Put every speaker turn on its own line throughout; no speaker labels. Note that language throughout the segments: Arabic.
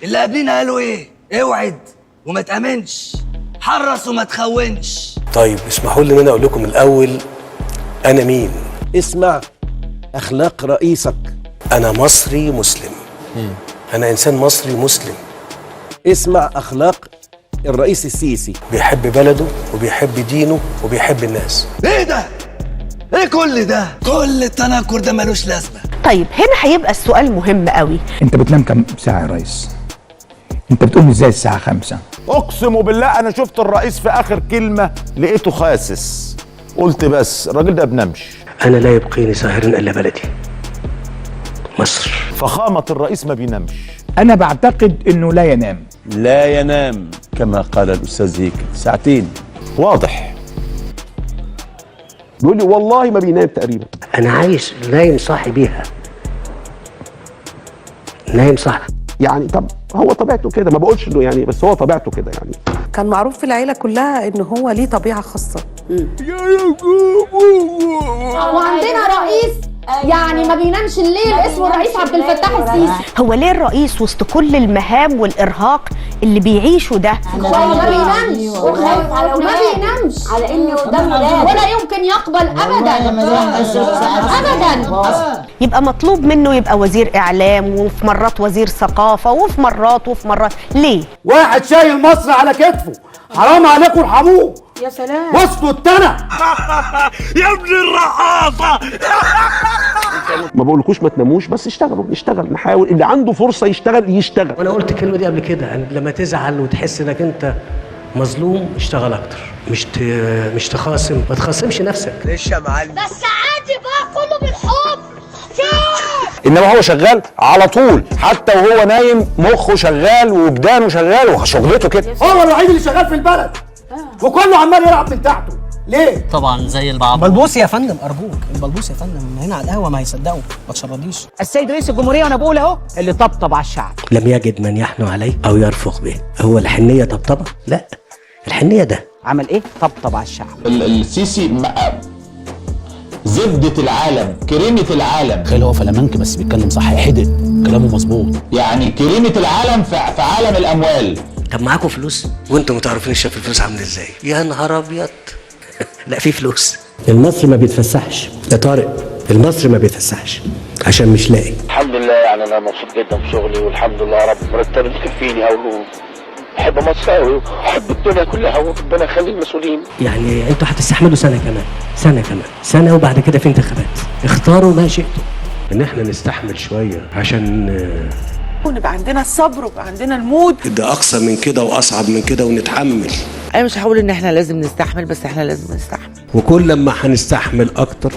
اللي قبلنا قالوا ايه؟ اوعد وما تامنش، حرص وما تخونش.
طيب اسمحوا لي ان انا اقول لكم الاول انا مين.
اسمع اخلاق رئيسك.
انا مصري مسلم. انا انسان مصري مسلم.
اسمع اخلاق الرئيس السيسي.
بيحب بلده وبيحب دينه وبيحب الناس.
ايه ده؟ ايه كل ده؟ كل التنكر ده ملوش لازمه.
طيب هنا هيبقى السؤال مهم قوي.
انت بتنام كم ساعه يا ريس؟ انت بتقوم ازاي الساعه 5؟
اقسم بالله انا شفت الرئيس في اخر كلمه لقيته خاسس، قلت بس الراجل ده بنمش.
انا لا يبقيني ساهر الا بلدي مصر.
فخامه الرئيس ما بينامش.
انا بعتقد انه لا ينام.
لا ينام كما قال الأستاذ هيكل، ساعتين.
واضح.
بيقول لي والله ما بينام تقريبا.
انا عايش نايم صاحي بيها. نايم صاحي.
يعني طب هو طبيعته كده، ما بقولش انه يعني، بس هو طبيعته كده يعني.
كان معروف في العيلة كلها ان هو ليه طبيعة خاصة.
وعندنا رئيس يعني ما بينامش الليل اسمه الرئيس عبد الفتاح السيسي.
هو ليه الرئيس وسط كل المهام والارهاق اللي بيعيشه ده
ما بينامش وخايف على اولاده، ما بينامش على انه قدام ولاده ولا يمكن يقبل ابدا ابدا.
يبقى مطلوب منه يبقى وزير اعلام، وفي مرات وزير ثقافه، وفي مرات ليه؟
واحد شايل مصر على كتفه، حرام عليكم ارحموه.
يا سلام.
وسطوا التنى.
يا ابن الرقاصه.
ما بقولكوش ما تناموش، بس اشتغلوا، نشتغل، نحاول، اللي عنده فرصه يشتغل.
وانا قلت الكلمه دي قبل كده، لما تزعل وتحس انك انت مظلوم اشتغل اكتر، مش تخاصم، ما تخاصمش نفسك.
ليش يا معلم؟
بس عادي بقى كله بالحب.
انما هو شغال على طول، حتى وهو نايم مخه شغال وجدانه شغال وشغلته كده.
هو الوحيد اللي شغال في البلد وكله عمال يلعب من تحته. ليه؟
طبعا زي البعض.
بلبوس يا فندم ارجوك، البلبوس يا فندم هنا على القهوه ما هيصدقوا، ما تشرديش.
السيد رئيس الجمهوريه وانا بقول اهو اللي طبطب على الشعب.
لم يجد من يحنو عليه او يرفق به. هو الحنيه طبطبه؟ لا، الحنيه ده
عمل ايه؟ طبطب على الشعب.
السيسي زبدة العالم، كريمة العالم.
تخيل هو فلامنك بس بيتكلم صح، حدق كلامه مظبوط.
يعني كريمة العالم في عالم الأموال.
طب معاكم فلوس وانتم ما تعرفين شايف الفلوس عامله ازاي؟ يا نهار ابيض. لا في فلوس. المصري ما بيتفسحش يا طارق، المصري ما بيتفسحش عشان مش لاقي.
الحمد لله، يعني أنا مبسوط جدا في شغلي، والحمد لله يا رب مرتبي مكفيني أوي. بحب مصر أوي وبحب الدنيا كلها، وربنا يخلي المسؤولين.
يعني انتوا هتستحملوا سنه وبعد كده في انتخابات. اختاروا ما شئتم. ان احنا نستحمل شويه عشان
ونبقى عندنا الصبر ويبقى عندنا المود.
ده اقصى من كده واصعب من كده ونتحمل.
انا مش هقول ان احنا لازم نستحمل، بس احنا لازم نستحمل.
وكل ما هنستحمل اكتر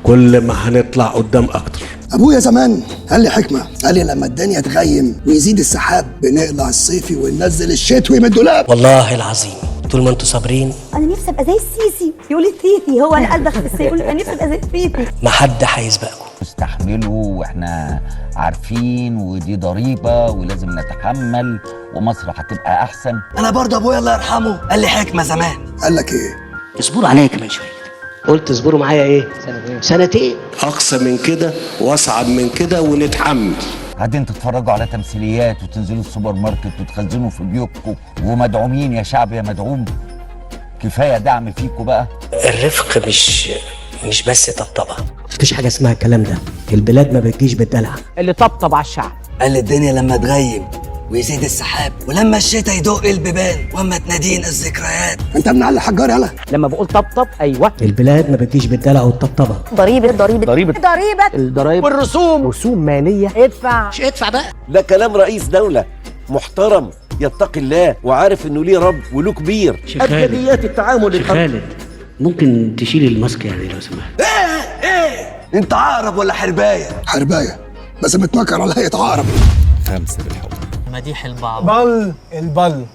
كل ما هنطلع قدام اكتر.
ابويا زمان قال لي حكمه، قال لي لما الدنيا تغيم ويزيد السحاب بنقلع الصيفي وننزل الشتوي من الدولاب.
والله العظيم طول ما انتوا صابرين.
انا نفسي ابقى زي السيسي. يقول لي السيسي هو انا قلبك في السيسي، يقول انا نفسي ابقى زي السيسي.
ما حد هيسبقكم.
استحملوا واحنا عارفين ودي ضريبه ولازم نتحمل ومصر هتبقى احسن.
انا برضه ابويا الله يرحمه قال لي حكمه زمان.
قال لك ايه؟
اصبروا عليا كمان شويه. قلت اصبروا معايا ايه؟ سنتين. اقصى من كده واصعب من كده ونتحمل.
قاعدين تتفرجوا على تمثيليات وتنزلوا السوبر ماركت وتخزنوا في بيوتكم ومدعومين يا شعب يا مدعوم. كفايه دعم فيكم بقى.
الرفق مش بس طبطبه. مفيش حاجه اسمها الكلام ده. البلاد ما بتجيش بالدلع.
اللي طبطب على الشعب.
قال لي الدنيا لما تغيم ويزيد السحاب، ولما الشتاء يدق البيبان، واما تنادينا الذكريات.
انت ابن علي حجار يلا.
لما بقول طبطب ايوه.
البلاد ما بتجيش بالدلع والطبطبه.
الضرايب والرسوم. رسوم ماليه.
مش ادفع بقى.
ده كلام رئيس دوله محترم يتقي الله وعارف انه ليه رب وله كبير. ابجديات التعامل.
خالد ممكن تشيل الماسك يعني لو سمحت.
ايه انت عقرب ولا حربايه؟
حربايه بس متمكر على هيئه عقرب.
5 بالحب. مديح البعض.
البل